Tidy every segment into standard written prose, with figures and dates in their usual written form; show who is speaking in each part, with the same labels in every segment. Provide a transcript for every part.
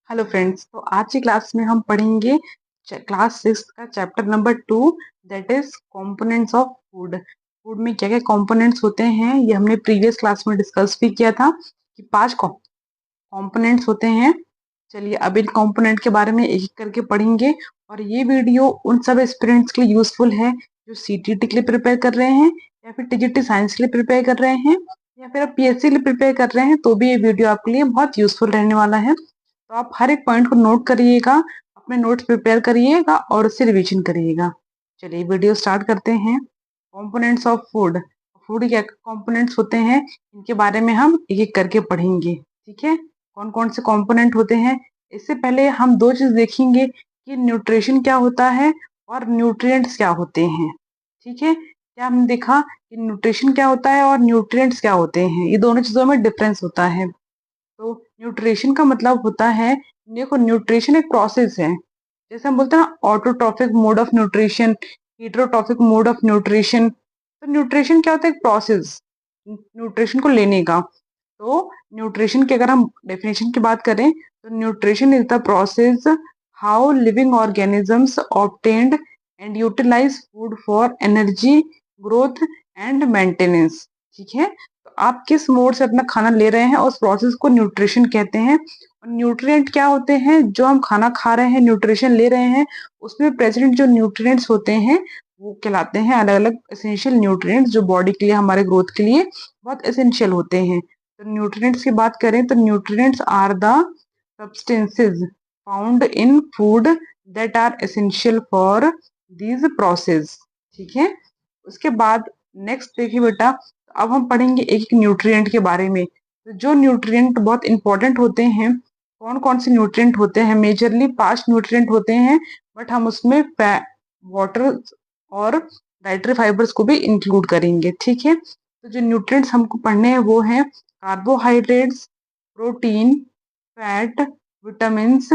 Speaker 1: Hello friends, तो आज की क्लास में हम पढ़ेंगे क्लास 6 का chapter number 2, that is components of food. Food में क्या क्या कंपोनेंट्स होते हैं ये हमने प्रीवियस क्लास में डिस्कस भी किया था कि 5 कंपोनेंट्स होते हैं। चलिए अब इन कंपोनेंट के बारे में एक एक करके पढ़ेंगे और ये वीडियो उन सब एस्पिरेंट्स के लिए यूजफुल है जो सीटीटी के लिए प्रिपेयर कर रहे हैं या फिर टीजीटी साइंस के लिए प्रिपेयर कर रहे हैं या फिर आप पीएससी के लिए प्रिपेयर कर रहे हैं, तो भी ये वीडियो आपके लिए बहुत यूजफुल रहने वाला है। तो आप हर एक पॉइंट को नोट करिएगा, अपने नोट्स प्रिपेयर करिएगा और उससे रिवीजन करिएगा। चलिए वीडियो स्टार्ट करते हैं। Components of food. फूड क्या कंपोनेंट्स होते हैं इनके बारे में हम एक एक करके पढ़ेंगे। ठीक है, कौन कौन से कंपोनेंट होते हैं। इससे पहले हम दो चीज देखेंगे कि न्यूट्रिशन क्या होता है और न्यूट्रिएंट्स क्या होते हैं। ठीक है, क्या हमने देखा कि न्यूट्रिशन क्या होता है और न्यूट्रिएंट्स क्या होते हैं, ये दोनों चीजों में डिफरेंस होता है। तो न्यूट्रिशन का मतलब होता है, देखो न्यूट्रिशन एक प्रोसेस है। जैसे हम बोलते हैं autotrophic mode of nutrition, heterotrophic mode of nutrition. तो न्यूट्रिशन क्या होता है, एक प्रोसेस न्यूट्रिशन को लेने का। तो न्यूट्रिशन की अगर हम डेफिनेशन की बात करें तो nutrition is the process how living organisms obtained and utilize food for energy, growth and maintenance. ठीक है, तो आप किस मोड से अपना खाना ले रहे हैं उस प्रोसेस को न्यूट्रिशन कहते हैं। और न्यूट्रिएंट क्या होते हैं, जो हम खाना खा रहे हैं, न्यूट्रिशन ले रहे हैं, उसमें प्रेजेंट जो न्यूट्रिएंट्स होते हैं वो कहलाते हैं अलग अलग एसेंशियल न्यूट्रिएंट्स, जो बॉडी के लिए, हमारे ग्रोथ के लिए बहुत एसेंशियल होते हैं। तो न्यूट्रिएंट्स की बात करें तो nutrients are the substances found in food that are essential for these process. ठीक है, उसके बाद नेक्स्ट देखिए बेटा, अब हम पढ़ेंगे एक एक न्यूट्रिएंट के बारे में। तो जो न्यूट्रिएंट बहुत इंपॉर्टेंट होते हैं, कौन कौन से न्यूट्रिएंट होते हैं, मेजरली 5 न्यूट्रिएंट होते हैं, बट हम उसमें वाटर और डाइटरी फाइबर्स को भी इंक्लूड करेंगे। ठीक है, तो जो न्यूट्रिएंट्स हमको पढ़ने हैं वो हैं carbohydrates, protein, fat, vitamins,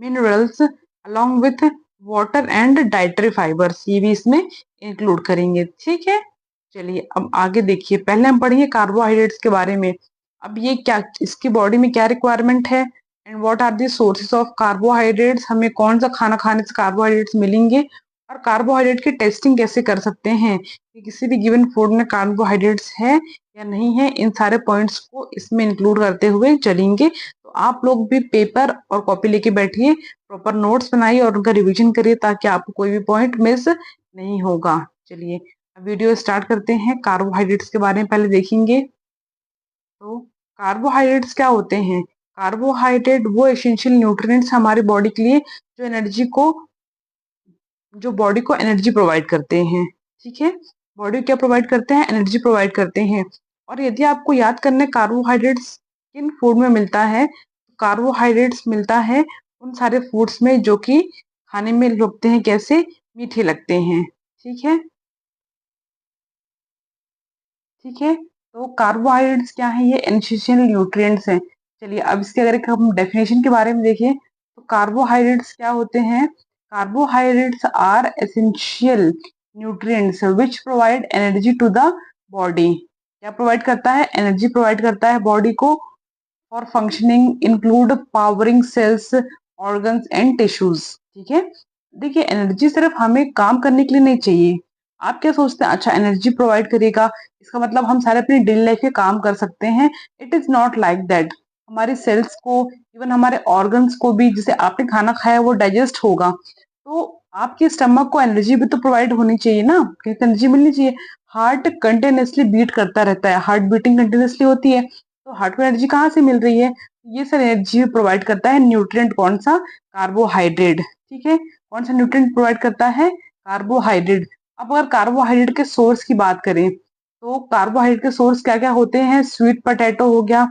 Speaker 1: minerals along with water and dietary fibres, ये भी इसमें इंक्लूड करेंगे। ठीक है, चलिए अब आगे देखिए, पहले हम पढ़ेंगे कार्बोहाइड्रेट्स के बारे में। अब ये क्या, इसकी बॉडी में क्या रिक्वायरमेंट है and what are the sources of carbohydrates, हमें कौन सा खाना खाने से कार्बोहाइड्रेट्स मिलेंगे और कार्बोहाइड्रेट की टेस्टिंग कैसे कर सकते हैं कि किसी भी गिवन फूड में कार्बोहाइड्रेट्स है या नहीं है। इन सारे पॉइंट्स को इसमें इंक्लूड करते हुए चलेंगे। तो आप लोग भी पेपर और कॉपी लेके बैठिए, प्रॉपर नोट्स बनाइए और उनका रिवीजन करिए ताकि आपको कोई भी पॉइंट मिस नहीं होगा। चलिए वीडियो स्टार्ट करते हैं। कार्बोहाइड्रेट्स के बारे में पहले देखेंगे। तो कार्बोहाइड्रेट्स क्या होते हैं, कार्बोहाइड्रेट वो एसेंशियल न्यूट्रिएंट्स हमारी बॉडी के लिए जो बॉडी को एनर्जी प्रोवाइड करते हैं। ठीक है, बॉडी क्या प्रोवाइड करते हैं, एनर्जी प्रोवाइड करते हैं। और यदि आपको याद करना है कार्बोहाइड्रेट्स किन फूड में मिलता है, तो कार्बोहाइड्रेट्स मिलता है उन सारे फूड्स में जो कि खाने में लगते हैं कैसे, मीठे लगते हैं। ठीक है, ठीक है, तो कार्बोहाइड्रेट्स क्या है, ये एसेंशियल न्यूट्रिएंट्स हैं। चलिए अब इसके अगर एक हम डेफिनेशन के बारे में देखें तो कार्बोहाइड्रेट्स क्या होते हैं, carbohydrates are essential nutrients which provide energy to the body. क्या प्रोवाइड करता है, एनर्जी प्रोवाइड करता है बॉडी को for functioning, include powering cells, organs and tissues. ठीक है, देखिए एनर्जी सिर्फ हमें काम करने के लिए नहीं चाहिए। आप क्या सोचते हैं, अच्छा एनर्जी प्रोवाइड करेगा इसका मतलब हम सारे अपनी डेली लाइफ में काम कर सकते हैं। It is not like that. हमारे सेल्स को, इवन हमारे ऑर्गन्स को भी, जैसे आपने खाना खाया वो डाइजेस्ट होगा, तो आपके स्टमक को एनर्जी भी तो प्रोवाइड होनी चाहिए ना, एनर्जी मिलनी चाहिए। हार्ट कंटिन्यूसली बीट करता रहता है, हार्ट बीटिंग कंटिन्यूसली होती है, तो हार्ट को एनर्जी कहाँ से मिल रही है, ये सर एनर्जी प्रोवाइड करता है न्यूट्रिएंट, कौन सा, कार्बोहाइड्रेट। ठीक है, कौन सा न्यूट्रिएंट प्रोवाइड करता है, कार्बोहाइड्रेट। अब अगर कार्बोहाइड्रेट के सोर्स की बात करें तो कार्बोहाइड्रेट के सोर्स क्या क्या होते हैं, स्वीट पोटैटो हो गया,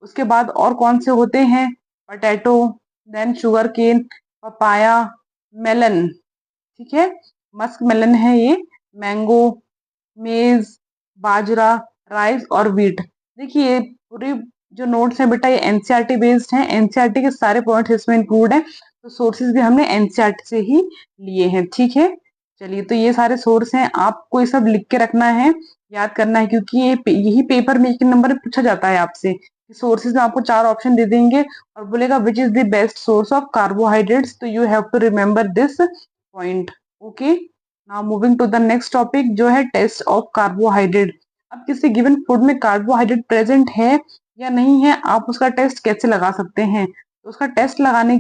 Speaker 1: उसके बाद और कौन से होते हैं, potato, then sugar cane, papaya, melon. ठीक है, मस्क मेलन है ये, मैंगो, मेज, बाजरा, राइस और व्हीट। देखिए ये पूरी जो नोट्स हैं बेटा ये एनसीईआरटी बेस्ड हैं, एनसीईआरटी के सारे पॉइंट्स इसमें इंक्लूड हैं, तो सोर्सेज भी हमने एनसीईआरटी से ही लिए हैं। ठीक है, चलिए तो ये सारे सोर्स हैं, आपको ये सब लिख के रखना है, याद करना है, क्योंकि यही पेपर में 1 नंबर में पूछा जाता है आपसे सोर्सेज में आपको 4 ऑप्शन दे देंगे और बोलेगा which is the best source of carbohydrates, so you have to remember this point. Okay, now moving to the next topic जो है टेस्ट ऑफ कार्बोहाइड्रेट। अब किसी गिवन फूड में कार्बोहाइड्रेट प्रेजेंट है या नहीं है, आप उसका टेस्ट कैसे लगा सकते हैं? तो उसका टेस्ट लगाने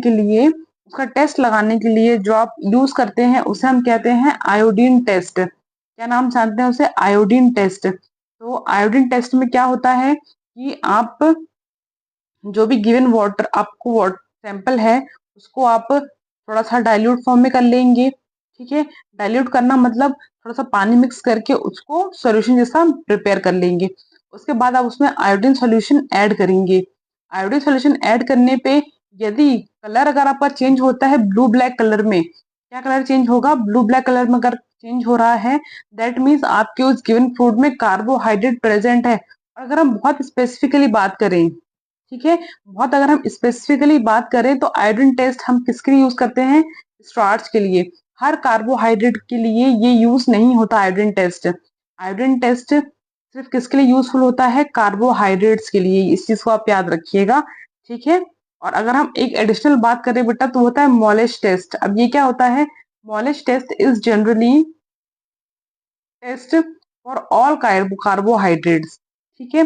Speaker 1: के लिए जो आप यूज करते हैं उसे हम कहते हैं आयोडीन टेस्ट। क्या नाम जानते हैं उसे? Iodine test. तो आयोडीन टेस्ट में क्या होता है कि आप जो भी गिवन वाटर आपको वाटर सैंपल है उसको आप थोड़ा सा डाइल्यूट फॉर्म में कर लेंगे। ठीक है, डाइल्यूट करना मतलब थोड़ा सा पानी मिक्स करके उसको सॉल्यूशन जैसा प्रिपेयर कर लेंगे। उसके बाद आप उसमें आयोडीन सॉल्यूशन ऐड करेंगे। आयोडीन सॉल्यूशन ऐड करने पे यदि कलर अगर आपका चेंज होता है ब्लू ब्लैक कलर में, क्या कलर चेंज होगा? ब्लू ब्लैक कलर में अगर चेंज हो रहा है दैट मीन्स आपके उस गिवन फूड में कार्बोहाइड्रेट प्रेजेंट है। और अगर हम बहुत स्पेसिफिकली बात करें, ठीक है, बहुत अगर हम स्पेसिफिकली बात करें तो आयोडीन टेस्ट हम किसके लिए यूज करते हैं? स्टार्च के लिए। हर कार्बोहाइड्रेट के लिए ये यूज नहीं होता आयोडीन टेस्ट। आयोडीन टेस्ट सिर्फ किसके लिए यूजफुल होता है? कार्बोहाइड्रेट्स के लिए। इस चीज को आप याद रखिएगा। ठीक है, और अगर हम एक एडिशनल बात करें बेटा तो होता है मॉलिश टेस्ट। अब ये क्या होता है? Molisch test is generally test for all carbohydrates। ठीक है,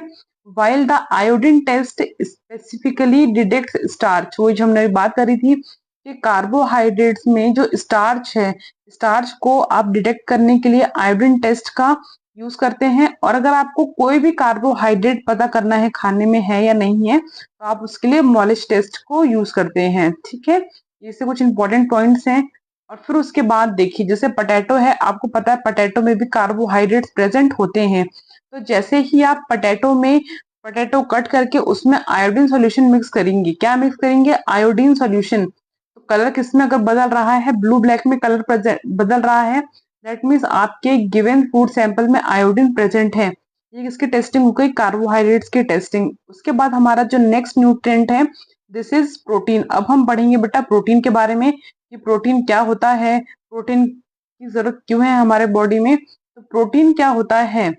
Speaker 1: while the iodine test specifically detects starch, वो जो हमने बात करी थी कि कार्बोहाइड्रेट्स में जो स्टार्च है, स्टार्च को आप डिटेक्ट करने के लिए आयोडीन टेस्ट का यूज करते हैं। और अगर आपको कोई भी कार्बोहाइड्रेट पता करना है खाने में है या नहीं है तो आप उसके लिए मॉलिश टेस्ट को यूज करते हैं। ठीक है, ये से कुछ इंपॉर्टेंट पॉइंट्स हैं। और फिर उसके बाद देखिए जैसे पटेटो है, आपको पता है पटेटो में भी कार्बोहाइड्रेट्स प्रेजेंट होते हैं। तो जैसे ही आप पटेटो कट करके उसमें आयोडीन सॉल्यूशन मिक्स करेंगे, क्या मिक्स करेंगे? Iodine solution. तो कलर किसमें अगर बदल रहा है, ब्लू ब्लैक में कलर बदल रहा है, दैट मीन्स आपके गिवन फूड सैंपल में आयोडीन प्रेजेंट है। ये किसकी टेस्टिंग हो गई? कार्बोहाइड्रेट्स की टेस्टिंग। उसके बाद हमारा जो नेक्स्ट न्यूट्रिएंट है दिस इज प्रोटीन। अब हम पढ़ेंगे बेटा प्रोटीन के बारे में कि प्रोटीन क्या होता है, प्रोटीन की जरूरत क्यों है हमारे बॉडी में। तो प्रोटीन क्या होता है?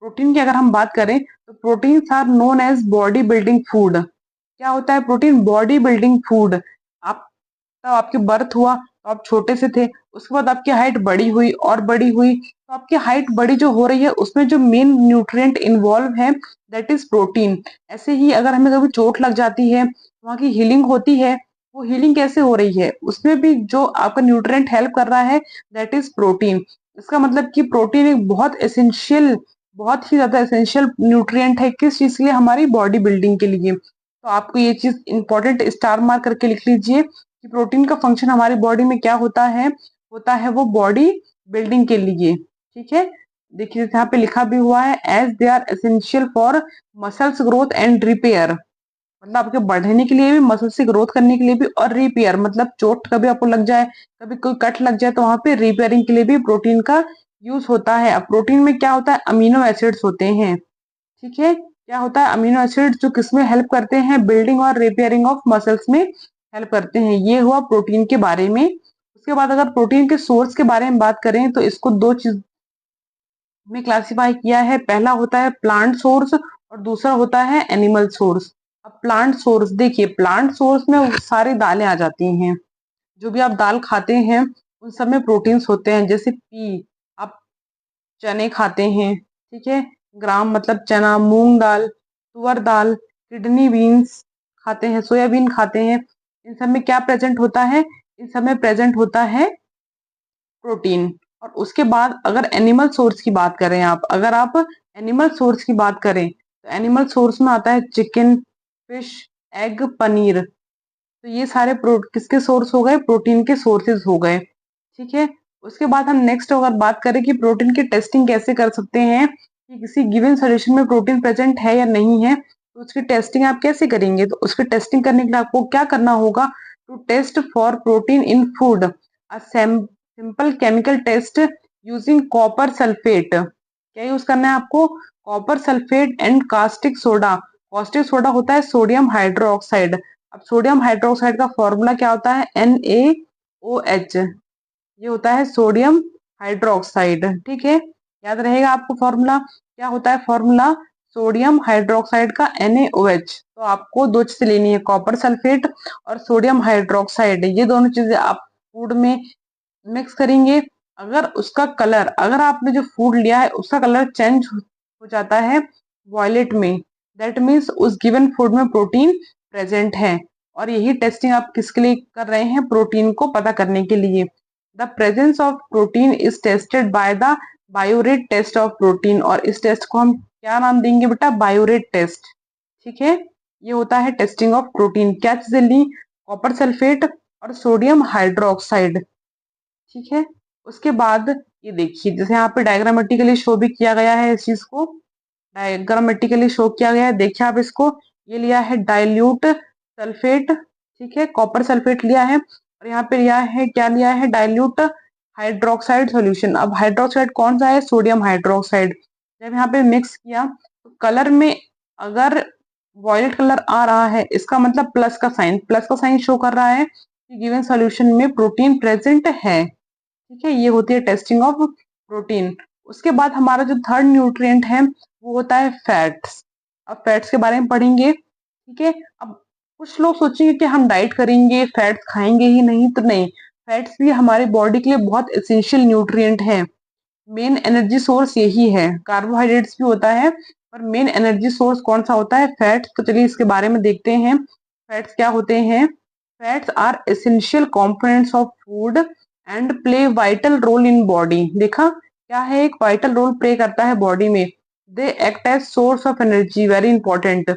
Speaker 1: प्रोटीन की अगर हम बात करें तो proteins are known as body building food. क्या होता है प्रोटीन? Body building food. आप तब आपके बर्थ हुआ तो आप छोटे से थे, उसके बाद आपकी हाइट बड़ी हुई और बड़ी हुई, तो आपकी हाइट बड़ी जो हो रही है उसमें जो मेन न्यूट्रिएंट इन्वॉल्व है दैट इज प्रोटीन। ऐसे ही अगर हमें कभी चोट लग जाती है, वहाँ की हीलिंग होती है, वो हीलिंग कैसे हो रही है? उसमें भी जो आपका न्यूट्रिएंट हेल्प कर रहा है दैट इज प्रोटीन। इसका मतलब कि प्रोटीन एक बहुत ही ज्यादा एसेंशियल न्यूट्रिएंट है। किस चीज के लिए? हमारी बॉडी बिल्डिंग के लिए। तो आपको ये चीज इंपॉर्टेंट स्टार मार्क करके लिख लीजिए कि प्रोटीन का फंक्शन हमारी बॉडी में क्या होता है? होता है वो बॉडी बिल्डिंग के लिए। ठीक है, देखिए यहाँ पे लिखा भी हुआ है as they are essential for muscles growth and repair. मतलब आपके बढ़ने के लिए भी, मसल से ग्रोथ करने के लिए भी, और रिपेयर मतलब चोट कभी आपको लग जाए, कभी कोई कट लग जाए तो वहां पे रिपेयरिंग के लिए भी प्रोटीन का यूज होता है। अब प्रोटीन में क्या होता है? अमीनो एसिड्स होते हैं। ठीक है, क्या होता है? अमीनो एसिड जो किसमें हेल्प करते हैं? बिल्डिंग और रिपेयरिंग ऑफ मसल्स में हेल्प करते हैं। ये हुआ प्रोटीन के बारे में। उसके बाद अगर प्रोटीन के सोर्स के बारे में बात करें तो इसको दो चीज में क्लासिफाई किया है। पहला होता है प्लांट सोर्स और दूसरा होता है एनिमल सोर्स। अब प्लांट सोर्स देखिए, प्लांट सोर्स में वो सारी दालें आ जाती हैं। जो भी आप दाल खाते हैं उन सब में प्रोटीन्स होते हैं। जैसे आप चने खाते हैं, ठीक है, ग्राम मतलब चना, मूंग दाल, तुअर दाल, किडनी बीन्स खाते हैं, सोयाबीन खाते हैं, इन सब में क्या प्रेजेंट होता है? इन सब में प्रेजेंट होता है प्रोटीन। और उसके बाद अगर एनिमल सोर्स की बात करें, अगर आप एनिमल सोर्स की बात करें तो एनिमल सोर्स में आता है चिकन, फिश, एग, पनीर। तो ये सारे किसके सोर्स हो गए? प्रोटीन के सोर्सेज हो गए। ठीक है, उसके बाद हम नेक्स्ट अगर बात करें कि प्रोटीन की टेस्टिंग कैसे कर सकते हैं कि किसी गिवन सॉल्यूशन में प्रोटीन प्रेजेंट है या नहीं है, तो उसकी टेस्टिंग आप कैसे करेंगे? तो उसकी टेस्टिंग करने के लिए आपको क्या करना होगा? To test for protein in food a simple chemical test using copper sulphate. क्या यूज करना है आपको? Copper sulphate and caustic soda. Caustic soda होता है सोडियम हाइड्रोक्साइड। अब सोडियम हाइड्रोक्साइड का फॉर्मूला क्या होता है? NaOH। ये होता है सोडियम हाइड्रोक्साइड। ठीक है, याद रहेगा आपको फॉर्मूला। क्या होता है फॉर्मूला? सोडियम हाइड्रोक्साइड का NaOH। तो आपको दो चीजें लेनी है, कॉपर सल्फेट और सोडियम हाइड्रोक्साइड। ये दोनों चीजें आप फूड में मिक्स करेंगे। अगर उसका कलर, अगर आपने जो फूड लिया है उसका कलर चेंज हो जाता है वॉयलेट में, दैट मीन्स उस गिवन फूड में प्रोटीन प्रेजेंट है। और यही टेस्टिंग आप किसके लिए कर रहे हैं? प्रोटीन को पता करने के लिए। The presence of protein is tested by the biuret test of protein. और इस टेस्ट को हम क्या नाम देंगे बेटा? Biuret test. ठीक है, ये होता है टेस्टिंग ऑफ प्रोटीन। क्या चीजें ली? कॉपर सल्फेट और सोडियम हाइड्रोक्साइड। ठीक है, उसके बाद ये देखिए, जैसे यहाँ पे डायग्रामेटिकली शो भी किया गया है, इस चीज को डायग्रामेटिकली शो किया गया है। देखिए आप इसको, ये लिया है डाइल्यूट सल्फेट, ठीक है, कॉपर सल्फेट लिया है, और यहाँ पे लिया है, क्या लिया है? Dilute hydroxide solution. अब हाइड्रोक्साइड कौन सा है? Sodium hydroxide. जब यहाँ पे मिक्स किया तो कलर में अगर वॉयलेट कलर आ रहा है, इसका मतलब प्लस का साइन, प्लस का साइन शो कर रहा है कि गिवन सॉल्यूशन में प्रोटीन प्रेजेंट है। ठीक है, ये होती है टेस्टिंग ऑफ प्रोटीन। उसके बाद हमारा जो थर्ड न्यूट्रिएंट है वो होता है फैट्स। अब फैट्स के बारे में पढ़ेंगे। ठीक है, अब कुछ लोग सोचेंगे कि हम डाइट करेंगे, फैट्स खाएंगे ही नहीं, तो नहीं, फैट्स भी हमारी बॉडी के लिए बहुत एसेंशियल न्यूट्रिएंट है। मेन एनर्जी सोर्स यही है। कार्बोहाइड्रेट्स भी होता है, पर मेन एनर्जी सोर्स कौन सा होता है? फैट्स। तो चलिए इसके बारे में देखते हैं, फैट्स क्या होते हैं। Fats are essential components of food and play vital role in body. देखा, क्या है? एक वाइटल रोल प्ले करता है बॉडी में। They act as source of energy, very important,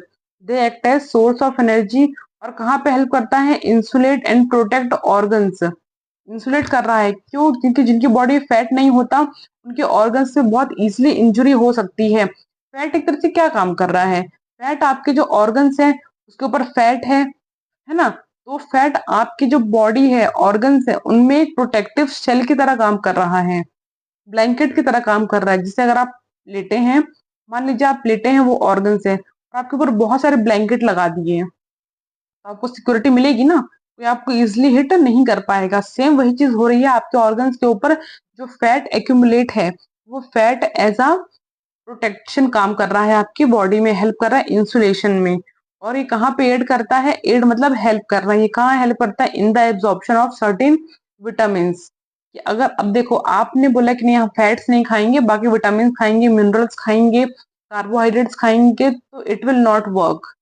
Speaker 1: they act as source of energy. और कहाँ पे हेल्प करता है? Insulate and protect organs. Insulate कर रहा है, क्यों? क्योंकि जिनकी बॉडी में फैट नहीं होता उनके ऑर्गन्स से बहुत इजीली इंजुरी हो सकती है। फैट एक तरह से क्या काम कर रहा है? फैट आपके जो ऑर्गन्स हैं उसके ऊपर फैट है ना, तो फैट आपकी जो बॉडी है, ऑर्गन्स है, उनमें एक प्रोटेक्टिव शेल की तरह काम कर रहा है, ब्लैंकेट की तरह काम कर रहा है। जिससे अगर आप लेटे हैं, मान लीजिए आप लेटे हैं, वो ऑर्गन्स है, और आपके ऊपर बहुत सारे ब्लैंकेट लगा दिए हैं, तो आपको सिक्योरिटी मिलेगी ना, कोई आपको इजिली हिट नहीं कर पाएगा। सेम वही चीज हो रही है आपके ऑर्गन्स के ऊपर। जो फैट एक्यूमुलेट है, वो फैट एज अ प्रोटेक्शन काम कर रहा है, आपकी बॉडी में हेल्प कर रहा है इंसुलेशन में। और ये कहाँ पे एड करता है? एड मतलब हेल्प कर रहा है। ये कहाँ हेल्प करता है? In the absorption of certain vitamin. कि अगर अब देखो, आपने बोला कि नहीं हम फैट्स नहीं खाएंगे, बाकी विटामिन खाएंगे, मिनरल्स खाएंगे, कार्बोहाइड्रेट्स खाएंगे, तो इट विल नॉट वर्क।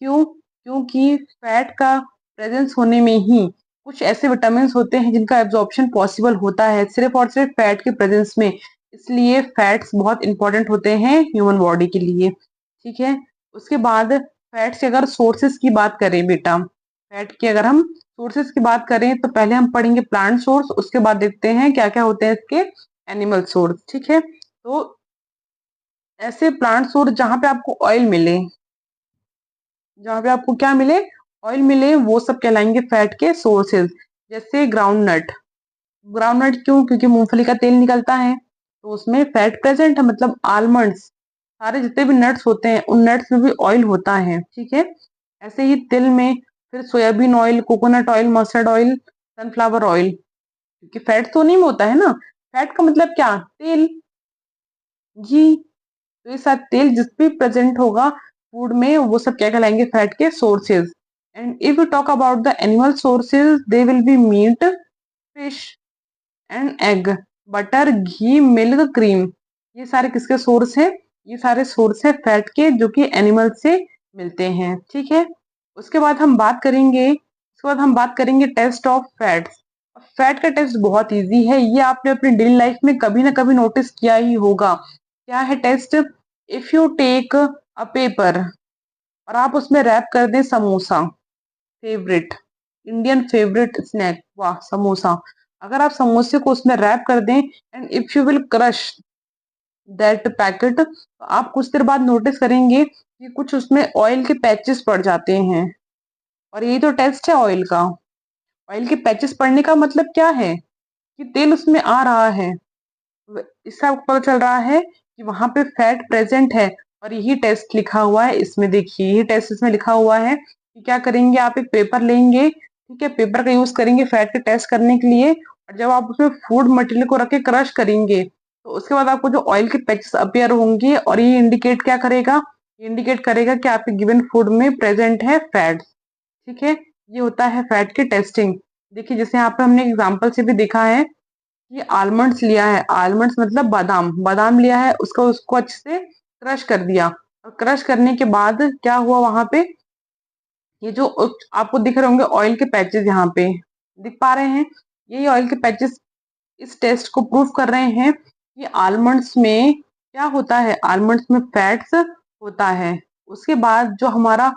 Speaker 1: क्यों? क्योंकि फैट का प्रेजेंस होने में ही कुछ ऐसे विटामिन होते हैं जिनका एब्जॉर्प्शन पॉसिबल होता है सिर्फ और सिर्फ फैट के प्रेजेंस में। इसलिए फैट्स बहुत इंपॉर्टेंट होते हैं ह्यूमन बॉडी के लिए। ठीक है, उसके बाद फैट्स के अगर सोर्सेस की बात करें बेटा, फैट की अगर हम सोर्सेस की बात करें तो पहले हम पढ़ेंगे प्लांट सोर्स, उसके बाद देखते हैं क्या क्या होते हैं इसके एनिमल सोर्स। ठीक है, तो ऐसे प्लांट सोर्स जहां पे आपको ऑयल मिले, जहाँ पे आपको क्या मिले? ऑयल मिले, वो सब कहलाएंगे फैट के सोर्सेज। जैसे ग्राउंड नट। ग्राउंड नट क्यों? क्योंकि मूंगफली का तेल निकलता है, तो उसमें फैट प्रेजेंट है। मतलब आलमंड्स, सारे जितने भी नट्स होते हैं, उन नट्स में भी ऑयल होता है। ठीक है, ऐसे ही तिल में, फिर soybean oil, coconut oil, mustard oil, sunflower oil. क्योंकि फैट तो नहीं में होता है ना, फैट का मतलब क्या? तेल। जी, तो ये सारा तेल जिस भी प्रेजेंट होगा फूड में, वो सब क्या कहलाएंगे? फैट के sources. And if you talk about the animal sources, they will be meat, fish and egg, butter, ghee, milk, cream. ये सारे किसके सोर्स हैं? ये सारे सोर्स है फैट के, जो कि एनिमल से मिलते हैं। ठीक है, उसके बाद हम बात करेंगे, टेस्ट ऑफ फैट्स। फैट का टेस्ट बहुत इजी है, ये आपने अपनी डेली लाइफ में कभी ना कभी नोटिस किया ही होगा। क्या है test? If you take a paper और आप उसमें रैप कर दें samosa, favourite, Indian favourite snack, वाह समोसा। अगर आप समोसे को उसमें रैप कर दें and if you will crush that packet, तो आप कुछ देर बाद नोटिस करेंगे कि कुछ उसमें ऑयल के पैचेस पड़ जाते हैं। और यही तो टेस्ट है ऑयल का। ऑयल के पैचेस पड़ने का मतलब क्या है? कि तेल उसमें आ रहा है। इससे आपको पता चल रहा है कि वहां पे फैट प्रेजेंट है। और यही टेस्ट लिखा हुआ है इसमें, देखिए यही टेस्ट इसमें लिखा हुआ है कि क्या करेंगे, आप एक पेपर लेंगे, ठीक है, पेपर का यूज करेंगे फैट के टेस्ट करने के लिए, और जब आप उसमें फूड मटेरियल को रख के क्रश करेंगे, तो उसके बाद आपको जो ऑयल के पैचेस अपीयर होंगे और ये इंडिकेट क्या करेगा, ये इंडिकेट करेगा कि आपके गिवन फूड में प्रेजेंट है फैट। ठीक है, ये होता है फैट की टेस्टिंग। देखिए जैसे यहाँ पे हमने एग्जांपल से भी देखा है कि आलमंड्स लिया है, आलमंड्स मतलब बादाम, बादाम लिया है, उसको अच्छे से क्रश कर दिया, और क्रश करने के बाद क्या हुआ वहां पे, ये जो आपको दिख रहे होंगे ऑयल के पैचेस यहाँ पे दिख पा रहे हैं, यही ऑयल के पैचेस इस टेस्ट को प्रूव कर रहे हैं कि आलमंड्स में क्या होता है, आलमंड्स में फैट्स होता है। उसके बाद जो हमारा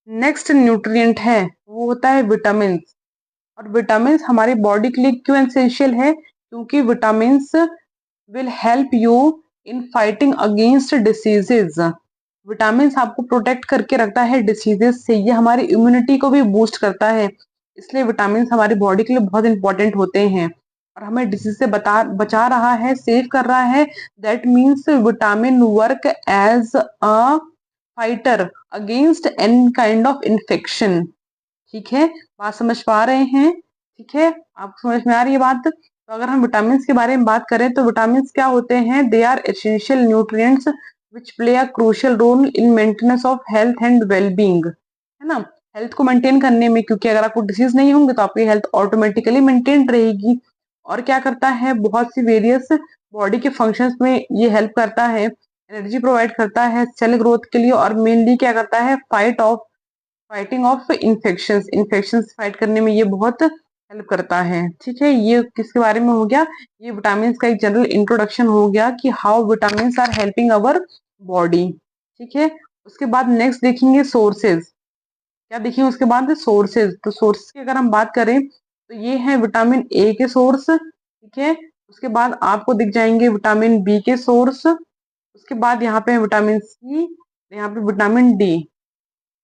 Speaker 1: नेक्स्ट न्यूट्रिएंट है वो होता है विटामिन। और विटामिन हमारी बॉडी के लिए क्यों एसेंशियल है, क्योंकि vitamin will help you in fighting against diseases. Vitamin आपको प्रोटेक्ट करके रखता है डिसीजेज से, ये हमारी इम्यूनिटी को भी बूस्ट करता है, इसलिए विटामिन हमारी बॉडी के लिए बहुत इंपॉर्टेंट होते हैं और हमें डिसीज से बचा रहा है, सेव कर रहा है। That means vitamin work as a fighter against any kind of infection. ठीक है, बात समझ पा रहे हैं? ठीक है, आपको समझ में आ रही है बात? तो अगर हम विटामिन के बारे में बात करें तो विटामिन क्या होते हैं, they are essential nutrients which play a crucial role in maintenance of health and wellbeing, है ना, हेल्थ को मेंटेन करने में, क्योंकि अगर आपको डिसीज नहीं होंगे तो आपकी हेल्थ ऑटोमेटिकली मेंटेन रहेगी। और क्या करता है, बहुत सी वेरियस बॉडी के फंक्शंस में ये हेल्प करता है, एनर्जी प्रोवाइड करता है सेल ग्रोथ के लिए, और मेनली क्या करता है, fighting of infections, infections fight करने में ये बहुत हेल्प करता है। ठीक है, ये किसके बारे में हो गया, ये विटामिन का एक जनरल इंट्रोडक्शन हो गया कि how vitamin are helping our body. ठीक है, उसके बाद नेक्स्ट देखेंगे सोर्सेज, क्या देखेंगे उसके बाद, सोर्सेज। तो सोर्सेज की अगर हम बात करें तो ये है विटामिन ए के सोर्स। ठीक है, उसके बाद आपको दिख जाएंगे विटामिन बी के सोर्स, उसके बाद यहाँ पे विटामिन सी, यहाँ पे विटामिन डी,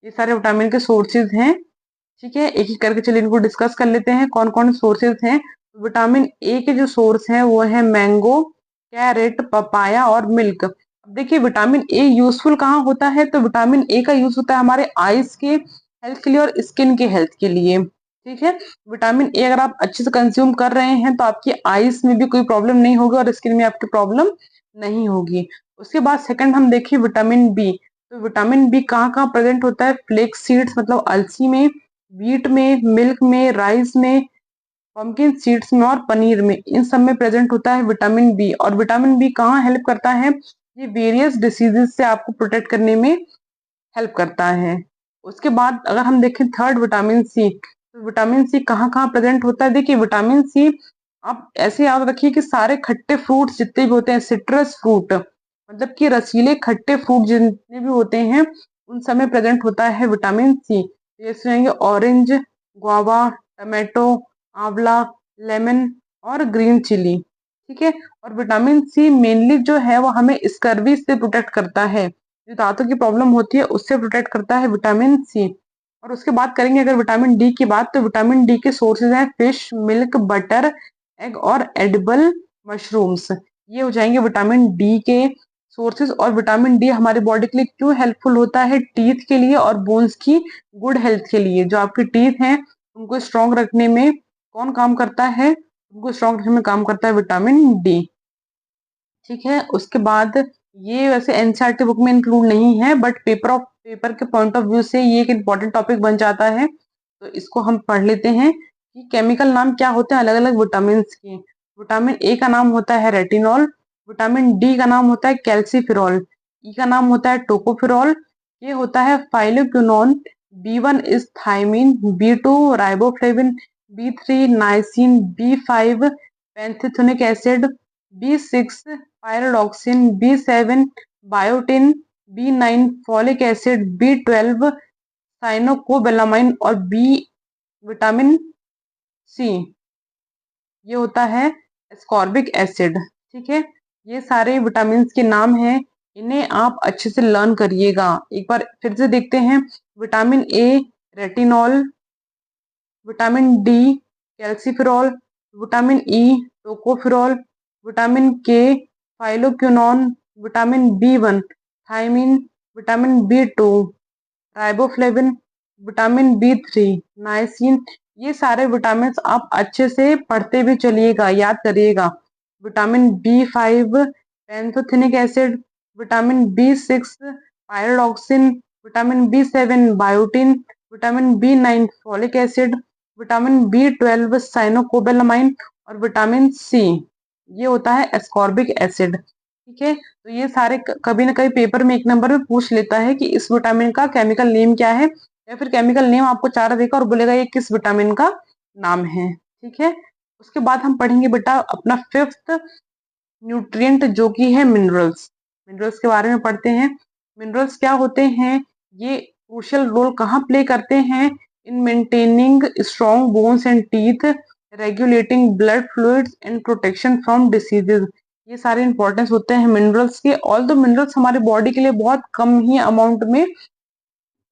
Speaker 1: ये सारे विटामिन के सोर्सेज हैं। ठीक है, एक एक करके चलिए इनको डिस्कस कर लेते हैं कौन कौन सोर्सेज हैं। विटामिन ए के जो सोर्स हैं वो है मैंगो, कैरेट, पपाया और मिल्क। अब देखिए विटामिन ए यूजफुल कहाँ होता है, तो विटामिन ए का यूज होता है हमारे आईज के हेल्थ के लिए और स्किन के हेल्थ के लिए। ठीक है, विटामिन ए अगर आप अच्छे से कंज्यूम कर रहे हैं तो आपकी आईज में भी कोई प्रॉब्लम नहीं होगी और स्किन में आपकी प्रॉब्लम नहीं होगी। उसके बाद सेकंड हम देखिए विटामिन बी। तो विटामिन बी कहाँ कहाँ प्रेजेंट होता है, फ्लेक्स सीड्स मतलब अलसी में, व्हीट में, मिल्क में, राइस में, पंपकिन सीड्स में और पनीर में, इन सब में प्रेजेंट होता है विटामिन बी। और विटामिन बी कहाँ हेल्प करता है, ये वेरियस डिसीजेस से आपको प्रोटेक्ट करने में हेल्प करता है। उसके बाद अगर हम देखें थर्ड विटामिन सी, तो विटामिन सी कहाँ कहाँ प्रेजेंट होता है, देखिए विटामिन सी आप ऐसे याद रखिए कि सारे खट्टे फ्रूट्स जितने भी होते हैं, सिट्रस फ्रूट मतलब कि रसीले खट्टे फ्रूट जितने भी होते हैं उन सब में प्रेजेंट होता है विटामिन सी। जैसे रहेंगे orange, guava, tomato, amla, lemon और ग्रीन चिली। ठीक है, और विटामिन सी मेनली जो है वो हमें स्कर्वी से प्रोटेक्ट करता है, जो दांतों की प्रॉब्लम होती है उससे प्रोटेक्ट करता है विटामिन सी। और उसके बाद करेंगे अगर विटामिन डी की बात, तो विटामिन डी के सोर्सेज हैं फिश, मिल्क, बटर, एग और एडिबल मशरूम्स। ये हो जाएंगे विटामिन डी के सोर्सेज। और विटामिन डी हमारी बॉडी के लिए क्यों हेल्पफुल होता है, टीथ के लिए और बोन्स की गुड हेल्थ के लिए। जो आपके टीथ हैं उनको स्ट्रॉन्ग रखने में कौन काम करता है, उनको स्ट्रॉन्ग रखने में काम करता है विटामिन डी। ठीक है, उसके बाद ये वैसे एनसीईआरटी बुक में इंक्लूड नहीं है बट पेपर के पॉइंट ऑफ व्यू से ये एक इम्पॉर्टेंट टॉपिक बन जाता है, तो इसको हम पढ़ लेते हैं कि केमिकल नाम क्या होते हैं अलग अलग विटामिन के। विटामिन ए का नाम होता है रेटिनॉल, विटामिन डी का नाम होता है कैल्सीफिरॉल, ई का नाम होता है टोकोफिरॉल, ये होता है phylloquinone, B1 is thiamine, बी2 riboflavin, B3 niacin, B5 पैंथेथोनिक acid, B6 pyridoxine, बी7 biotin, बी9 folic acid, B12 साइनोकोबेलामाइन और बी विटामिन सी ये होता है एस्कॉर्बिक एसिड। ठीक है, ये सारे विटामिन के नाम हैं, इन्हें आप अच्छे से लर्न करिएगा। एक बार फिर से देखते हैं, vitamin A retinol, vitamin D calciferol, vitamin E tocopherol, vitamin K phylloquinone, vitamin B one thiamine, vitamin B two riboflavin, vitamin बी3 नाइसिन। ये सारे विटामिन आप अच्छे से पढ़ते भी चलिएगा, याद करिएगा। Vitamin B5 pantothenic acid, vitamin B6 pyridoxine, vitamin B7 biotin, vitamin B9 folic acid, vitamin B12 cyanocobalamin और विटामिन सी ये होता है एस्कॉर्बिक एसिड। ठीक है, तो ये सारे कभी ना कभी पेपर में एक नंबर में पूछ लेता है कि इस विटामिन का केमिकल नेम क्या है, या फिर केमिकल नेम आपको चारा देगा और बोलेगा ये किस विटामिन का नाम है। ठीक है, उसके बाद हम पढ़ेंगे बेटा अपना फिफ्थ न्यूट्रिएंट जो कि है मिनरल्स। मिनरल्स के बारे में पढ़ते हैं। मिनरल्स क्या होते हैं, ये क्रूशियल रोल कहाँ प्ले करते हैं, in maintaining strong bones and teeth, regulating blood fluids and protection from diseases. ये सारे इंपॉर्टेंस होते हैं मिनरल्स के। ऑल दो मिनरल्स हमारे बॉडी के लिए बहुत कम ही अमाउंट में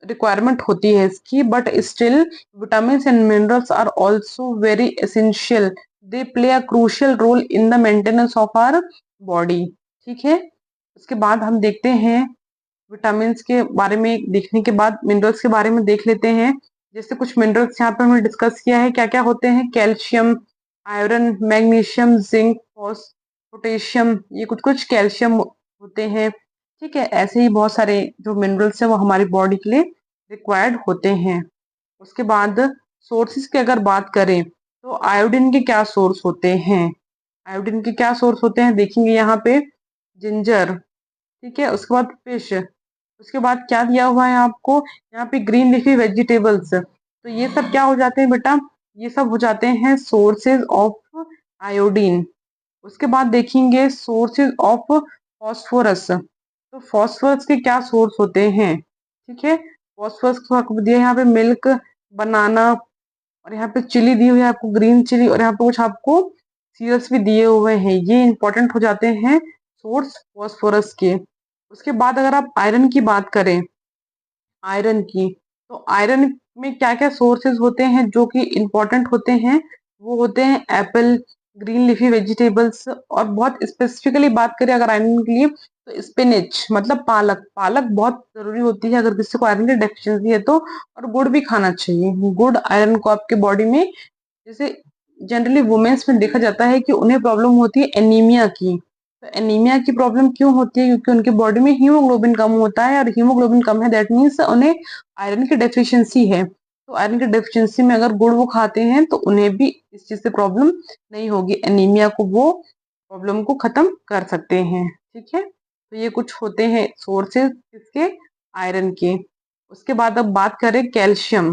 Speaker 1: रिक्वायरमेंट होती है इसकी, but still vitamin and minerals are also very essential, they play a crucial role in the maintenance of our body. ठीक है, उसके बाद हम देखते हैं विटामिन के बारे में देखने के बाद मिनरल्स के बारे में देख लेते हैं। जैसे कुछ मिनरल्स यहाँ पर हमने डिस्कस किया है, क्या क्या होते हैं, calcium, iron, magnesium, zinc, potassium, ये कुछ कुछ कैल्शियम होते हैं। ठीक है, ऐसे ही बहुत सारे जो मिनरल्स हैं वो हमारी बॉडी के लिए रिक्वायर्ड होते हैं। उसके बाद सोर्सेज की अगर बात करें तो आयोडीन के क्या सोर्स होते हैं, आयोडीन के क्या सोर्स होते हैं देखेंगे यहाँ पे, जिंजर, ठीक है, उसके बाद फिश, उसके बाद क्या दिया हुआ है आपको यहाँ पे, ग्रीन लीफी वेजिटेबल्स। तो ये सब क्या हो जाते हैं बेटा, ये सब हो जाते हैं सोर्सेज ऑफ आयोडीन। उसके बाद देखेंगे सोर्सेज ऑफ फॉस्फोरस। तो फॉस्फोरस के क्या सोर्स होते हैं, ठीक है, फॉस्फोरस को आपको दिया है यहाँ पे मिल्क, बनाना, और यहाँ पे चिली दी हुई है आपको, ग्रीन चिली, और यहाँ पे कुछ आपको सीरियल्स भी दिए हुए हैं, ये इंपॉर्टेंट हो जाते हैं सोर्स फॉस्फोरस के। उसके बाद अगर आप आयरन की बात करें, आयरन की, तो आयरन में क्या क्या सोर्सेज होते हैं जो कि इंपॉर्टेंट होते हैं, वो होते हैं एप्पल, ग्रीन लीफी वेजिटेबल्स, और बहुत स्पेसिफिकली बात करें अगर आयरन के लिए तो स्पिनिच मतलब पालक, पालक बहुत जरूरी होती है अगर किसी को आयरन की डेफिशिएंसी है तो। और गुड़ भी खाना चाहिए, गुड़ आयरन को आपके बॉडी में, जैसे जनरली वुमेन्स में देखा जाता है कि उन्हें प्रॉब्लम होती है एनीमिया की। तो एनीमिया की प्रॉब्लम क्यों होती है, क्योंकि उनके बॉडी में हीमोग्लोबिन कम होता है, और हीमोग्लोबिन कम है दैट मीन्स उन्हें आयरन की डेफिशिएंसी है। तो आयरन की डेफिशिएंसी में अगर गुड़ वो खाते हैं तो उन्हें भी इस चीज से प्रॉब्लम नहीं होगी, एनीमिया को वो प्रॉब्लम को खत्म कर सकते हैं। ठीक है, तो ये कुछ होते हैं सोर्सेज किसके, आयरन के। उसके बाद अब बात करें कैल्शियम।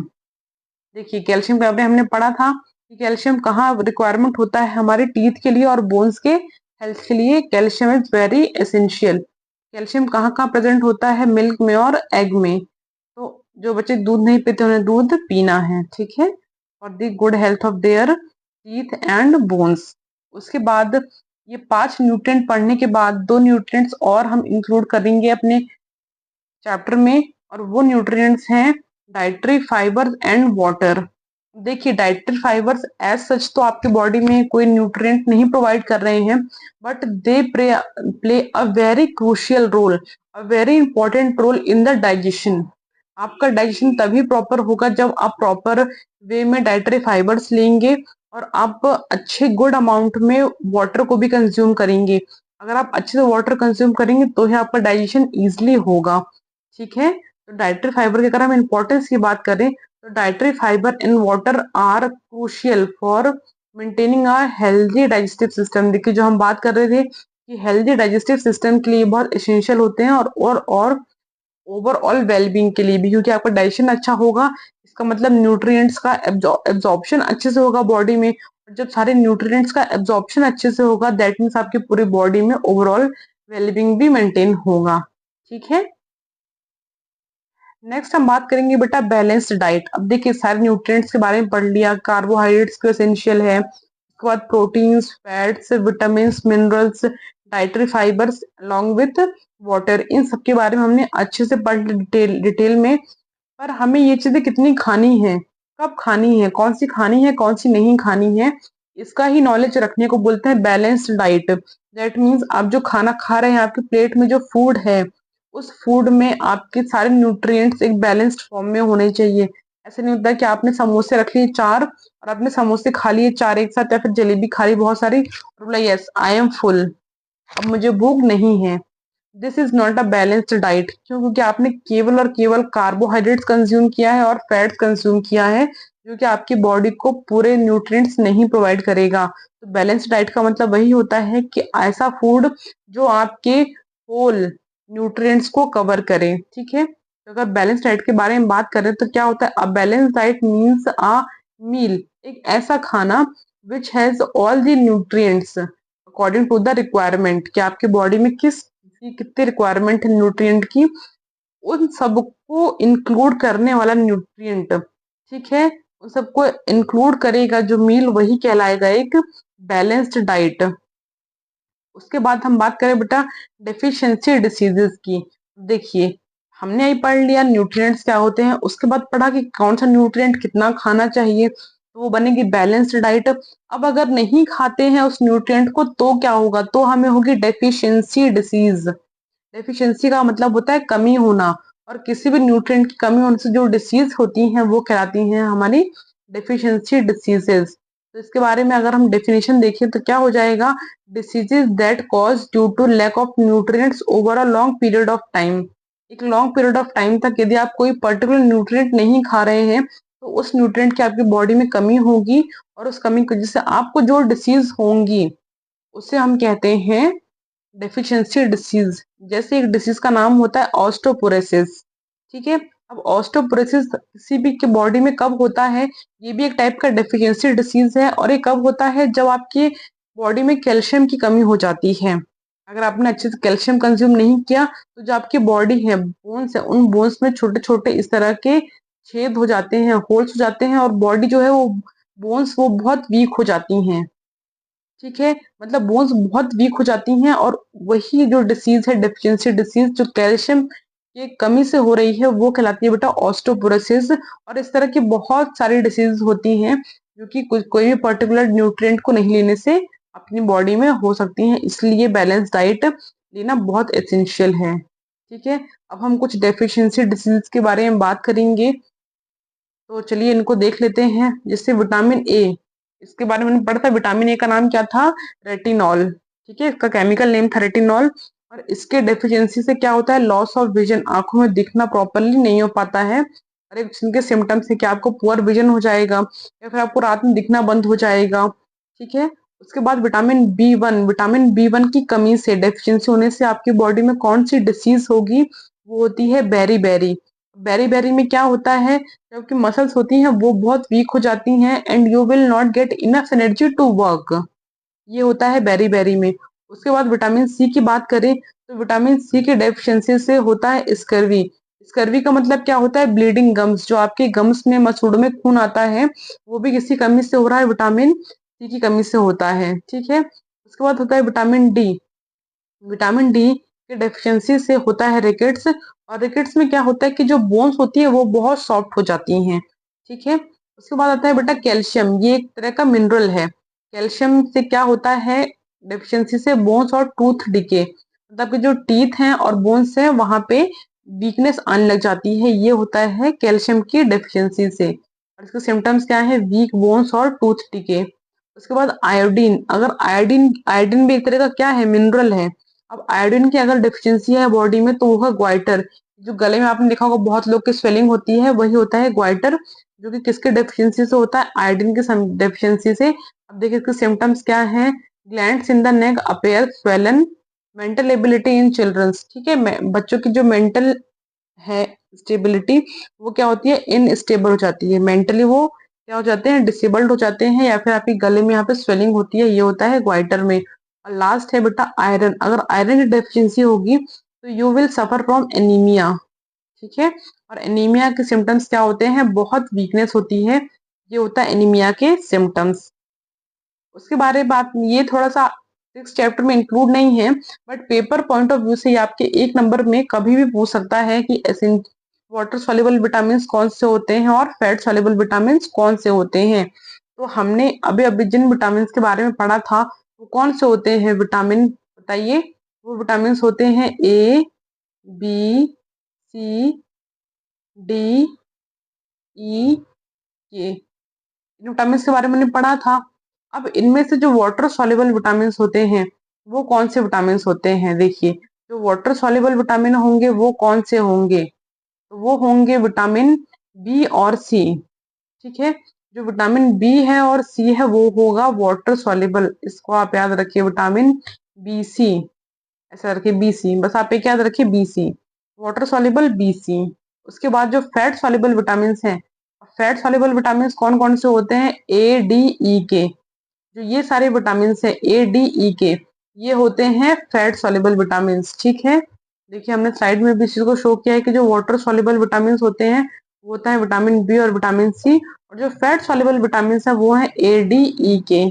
Speaker 1: देखिए कैल्शियम के बारे में हमने पढ़ा था कि कैल्शियम कहाँ रिक्वायरमेंट होता है, हमारे टीथ के लिए और बोन्स के हेल्थ के लिए calcium is very essential. Calcium कहाँ कहाँ प्रेजेंट होता है, मिल्क में और एग में। तो जो बच्चे दूध नहीं पीते उन्हें दूध पीना है, ठीक है, for the good health of their teeth and bones. उसके बाद ये 5 न्यूट्रिएंट पढ़ने के बाद 2 न्यूट्रिएंट्स और हम इंक्लूड करेंगे अपने चैप्टर में, और वो न्यूट्रिएंट्स हैं डाइटरी फाइबर्स एंड वाटर। देखिए डाइटरी फाइबर्स एज सच तो आपके बॉडी में कोई न्यूट्रिएंट नहीं प्रोवाइड कर रहे हैं, but they play a very crucial role, a very important role in the digestion. आपका डाइजेशन तभी प्रॉपर होगा जब आप प्रॉपर वे में डाइटरी फाइबर्स लेंगे और आप अच्छे गुड अमाउंट में वाटर को भी कंज्यूम करेंगे। अगर आप अच्छे से वाटर कंज्यूम करेंगे तो ही आपका डाइजेशन इजिली होगा। ठीक है, तो डाइटरी फाइबर की अगर हम इंपॉर्टेंस की बात करें तो dietary fibre in water are crucial for maintaining a healthy digestive system. देखिए जो हम बात कर रहे थे कि हेल्दी डाइजेस्टिव सिस्टम के लिए बहुत एसेंशियल होते हैं, और ओवरऑल वेलबींग के लिए भी, क्योंकि आपका डाइजेशन अच्छा होगा इसका मतलब न्यूट्रिएंट्स का एब्जॉर्प्शन अच्छे से होगा बॉडी में। और जब सारे न्यूट्रिएंट्स का एब्जॉर्प्शन अच्छे से होगा दैट मीन्स आपकी पूरी बॉडी में ओवरऑल वेलबींग भी मेंटेन होगा। ठीक है, नेक्स्ट हम बात करेंगे बेटा बैलेंस्ड डाइट। अब देखिए सारे न्यूट्रिएंट्स के बारे में पढ़ लिया, कार्बोहाइड्रेट्स क्यों एसेंशियल है, उसके बाद proteins, fats, vitamin, minerals, dietary fibres along with water, इन सब के बारे में हमने अच्छे से पढ़ डिटेल में। पर हमें ये चीजें कितनी खानी है, कब खानी है, कौन सी खानी है कौन सी नहीं खानी है, इसका ही नॉलेज रखने को बोलते हैं बैलेंस्ड डाइट। दैट मीन्स आप जो खाना खा रहे हैं, आपके प्लेट में जो फूड है उस फूड में आपके सारे न्यूट्रिएंट्स एक बैलेंस्ड फॉर्म में होने चाहिए। ऐसे नहीं होता कि आपने समोसे रख लिए 4 और आपने समोसे खा लिए 4 एक साथ, या फिर जलेबी खा ली बहुत सारी और बोला यस आई एम फुल, अब मुझे भूख नहीं है। This is not a balanced diet. क्यों? क्योंकि आपने केवल और केवल कार्बोहाइड्रेट्स कंज्यूम किया है और फैट्स कंज्यूम किया है, जो कि आपकी बॉडी को पूरे न्यूट्रिएंट्स नहीं प्रोवाइड करेगा। तो बैलेंस्ड डाइट का मतलब वही होता है कि ऐसा फूड जो आपके होल न्यूट्रिएंट्स को कवर करे। ठीक है, तो अगर बैलेंस डाइट के बारे में बात करें तो क्या होता है? A balance diet means a meal, एक ऐसा खाना which has all the nutrients according to the requirement, कि आपके बॉडी में कितनी रिक्वायरमेंट है न्यूट्रिएंट की, उन सबको इंक्लूड करने वाला न्यूट्रिएंट। ठीक है, उन सबको इंक्लूड करेगा जो मील, वही कहलाएगा एक बैलेंस्ड डाइट। उसके बाद हम बात करें बेटा डेफिशिएंसी डिसीजेस की। देखिए, हमने यही पढ़ लिया न्यूट्रिएंट्स क्या होते हैं, उसके बाद पढ़ा कि कौन सा न्यूट्रिएंट कितना खाना चाहिए, तो वो बनेगी बैलेंस्ड डाइट। अब अगर नहीं खाते हैं उस न्यूट्रिएंट को तो क्या होगा? तो हमें होगी डेफिशिएंसी डिसीज। डेफिशिएंसी का मतलब होता है कमी होना, और किसी भी न्यूट्रिएंट की कमी होने से जो डिसीज होती हैं वो कहलाती हैं हमारी डेफिशिएंसी डिसीजेस। तो इसके बारे में अगर हम डेफिनेशन देखें तो क्या हो जाएगा? Diseases that cause due to lack of nutrients over a long period of time. एक लॉन्ग पीरियड ऑफ टाइम तक यदि आप कोई पर्टिकुलर न्यूट्रिएंट नहीं खा रहे हैं तो उस न्यूट्रिएंट की आपकी बॉडी में कमी होगी, और उस कमी की वजह से आपको जो डिसीज होंगी उसे हम कहते हैं डेफिशिएंसी डिसीज। जैसे एक डिसीज का नाम होता है ऑस्टोपोरोसिस। ठीक है, अब ऑस्टोपोरोसिस किसी भी के बॉडी में कब होता है? ये भी एक टाइप का डेफिशिएंसी डिसीज है, और ये कब होता है? जब आपके बॉडी में कैल्शियम की कमी हो जाती है। अगर आपने अच्छे से कैल्शियम कंज्यूम नहीं किया तो जो आपकी बॉडी है, बोन्स है, उन बोन्स में छोटे छोटे इस तरह के छेद हो जाते हैं, होल्स हो जाते हैं, और बॉडी जो है वो बोन्स वो बहुत वीक हो जाती हैं। ठीक है, मतलब बोन्स बहुत वीक हो जाती हैं, और वही जो डिसीज है डेफिशिएंसी डिसीज, जो कैल्शियम की कमी से हो रही है, वो कहलाती है बेटा ऑस्टोपोरोसिस। और इस तरह की बहुत सारी डिसीज होती हैं जो कि कोई भी पर्टिकुलर न्यूट्रिएंट को नहीं लेने से अपनी बॉडी में हो सकती हैं, इसलिए बैलेंस डाइट लेना बहुत एसेंशियल है। ठीक है, अब हम कुछ डेफिशिएंसी डिसीज के बारे में बात करेंगे, तो चलिए इनको देख लेते हैं। जैसे विटामिन ए, इसके बारे में मैंने पढ़ा था, विटामिन ए का नाम क्या था? रेटिनॉल। ठीक है, इसका केमिकल नेम था रेटिनॉल। और इसके डेफिशिएंसी से क्या होता है? लॉस ऑफ विजन, आंखों में दिखना प्रॉपरली नहीं हो पाता है। और एक इनके सिम्टम्स है कि आपको पुअर विजन हो जाएगा, या फिर आपको रात में दिखना बंद हो जाएगा। ठीक है, उसके बाद विटामिन बी वन की कमी से, डेफिशिएंसी होने से आपकी बॉडी में कौन सी डिसीज होगी? वो होती है बेरी बेरी। बेरी बेरी में क्या होता है? जबकि मसल्स होती हैं वो बहुत वीक हो जाती हैं, and you will not get enough energy to work. ये होता है बेरी बेरी में। उसके बाद विटामिन सी की बात करें तो विटामिन सी की डेफिशिएंसी से होता है स्कर्वी। स्कर्वी का मतलब क्या होता है? ब्लीडिंग गम्स, जो आपके गम्स में, मसूड़ों में खून आता है, वो भी किसी कमी से हो रहा है? विटामिन सी की कमी से होता है। ठीक है, उसके बाद होता है विटामिन डी। विटामिन डी की डेफिशिएंसी से होता है रिकेट्स। और रिकेट्स में क्या होता है कि जो बोन्स होती है वो बहुत सॉफ्ट हो जाती हैं। ठीक है, उसके बाद आता है बेटा कैल्शियम, ये एक तरह का मिनरल है। कैल्शियम से क्या होता है? डेफिशिएंसी से बोन्स और टूथ डिके, मतलब कि जो टीथ हैं और बोन्स हैं वहां पे वीकनेस आने लग जाती है, ये होता है कैल्शियम की डेफिशिएंसी से। और इसके सिम्टम्स क्या है? वीक बोन्स और टूथ डिके। उसके बाद आयोडीन, अगर आयोडीन आयोडीन भी एक तरह का क्या है? मिनरल है। अब आयोडीन की अगर डेफिशिएंसी है बॉडी में तो वो है ग्वाइटर। जो गले में आपने देखा होगा बहुत लोग की स्वेलिंग होती है, वही होता है ग्वाइटर, जो कि किसके डेफिशिएंसी से होता है? आयोडीन के डेफिशिएंसी से। अब देखिए इसके सिम्टम्स क्या हैं? Glands in the neck appear swollen, mental ability in childrens. ठीक है, बच्चों की जो मेंटल है स्टेबिलिटी, वो क्या होती है? इनस्टेबल हो जाती है। मेंटली वो क्या हो जाते हैं? डिसेबल्ड हो जाते हैं, या फिर आपके गले में यहाँ पे स्वेलिंग होती है, ये होता है ग्वाइटर में। और लास्ट है बेटा आयरन, अगर आयरन की डेफिशिएंसी होगी तो you will suffer from anaemia. ठीक है, और एनीमिया के सिम्टम्स क्या होते हैं? बहुत वीकनेस होती है, ये होता है एनीमिया के सिम्टम्स। उसके बारे में बात, ये थोड़ा सा 6 चैप्टर में इंक्लूड नहीं है, but paper point of view से ये आपके 1 नंबर में कभी भी पूछ सकता है कि वाटर सॉल्युबल विटामिन कौन से होते हैं और फैट सॉल्युबल विटामिन कौन से होते हैं। तो हमने अभी अभी जिन विटामिन के बारे में पढ़ा था वो कौन से होते हैं विटामिन, बताइए? वो विटामिन होते हैं ए, बी, सी, डी, ई के विटामिन के बारे में हमने पढ़ा था। अब इनमें से जो वाटर सॉल्युबल विटामिन होते हैं वो कौन से विटामिन होते हैं? देखिए, जो वाटर सॉल्युबल विटामिन होंगे वो कौन से होंगे? तो वो होंगे विटामिन बी और सी। ठीक है, जो विटामिन बी है और सी है वो होगा वाटर सॉल्युबल। इसको आप याद रखिए, विटामिन बी सी, ऐसा रखिए बी सी, बस आप एक याद रखिए B C, water soluble B C. उसके बाद जो फैट सॉल्युबल विटामिन हैं, फैट सॉल्युबल विटामिन कौन कौन से होते हैं? ए डी ई के। जो ये सारे विटामिन है ए डी ई के, ये होते हैं फैट सॉल्युबल विटामिन। ठीक है, देखिए हमने स्लाइड में भी इस चीज को शो किया है कि जो वाटर सॉल्युबल विटामिन होते हैं वो होता है विटामिन बी और विटामिन सी, और जो फैट सॉल्युबल विटामिन है वो है ए डी ई के।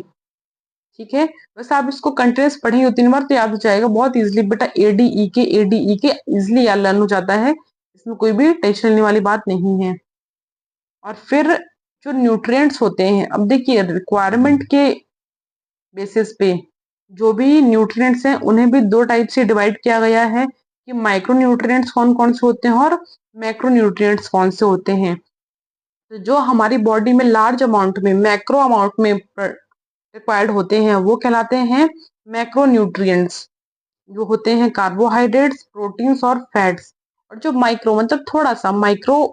Speaker 1: ठीक है, बस आप इसको कंटिन्यूस पढ़ेंगे 2-3 बार तो याद हो जाएगा बहुत इजीली बेटा। ए डी ई के, ए डी ई के इजिली याद लर्न हो जाता है, इसमें कोई भी टेंशन लेने वाली बात नहीं है। और फिर जो न्यूट्रिएंट्स होते हैं, अब देखिए रिक्वायरमेंट के बेसिस पे जो भी न्यूट्रिएंट्स हैं उन्हें भी दो टाइप से डिवाइड किया गया है कि माइक्रो न्यूट्रिएंट्स कौन कौन से होते हैं और मैक्रो न्यूट्रिएंट्स कौन से होते हैं। तो जो हमारी बॉडी में लार्ज अमाउंट में, मैक्रो अमाउंट में रिक्वायर्ड होते हैं वो कहलाते हैं मैक्रो न्यूट्रिएंट्स, जो होते हैं कार्बोहाइड्रेट्स, प्रोटीन्स और फैट्स। और जो माइक्रो मतलब थोड़ा सा माइक्रो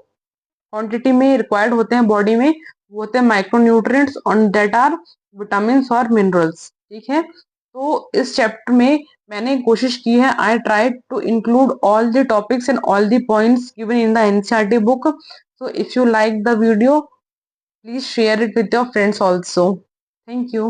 Speaker 1: क्वांटिटी में रिक्वायर्ड होते हैं बॉडी में वो होते हैं micro nutrients on that are vitamin और मिनरल्स। ठीक है, तो इस चैप्टर में मैंने कोशिश की है, I try to include all the topics and all the points given in the NCERT book. So if you like the video, please share it with your friends also. Thank you.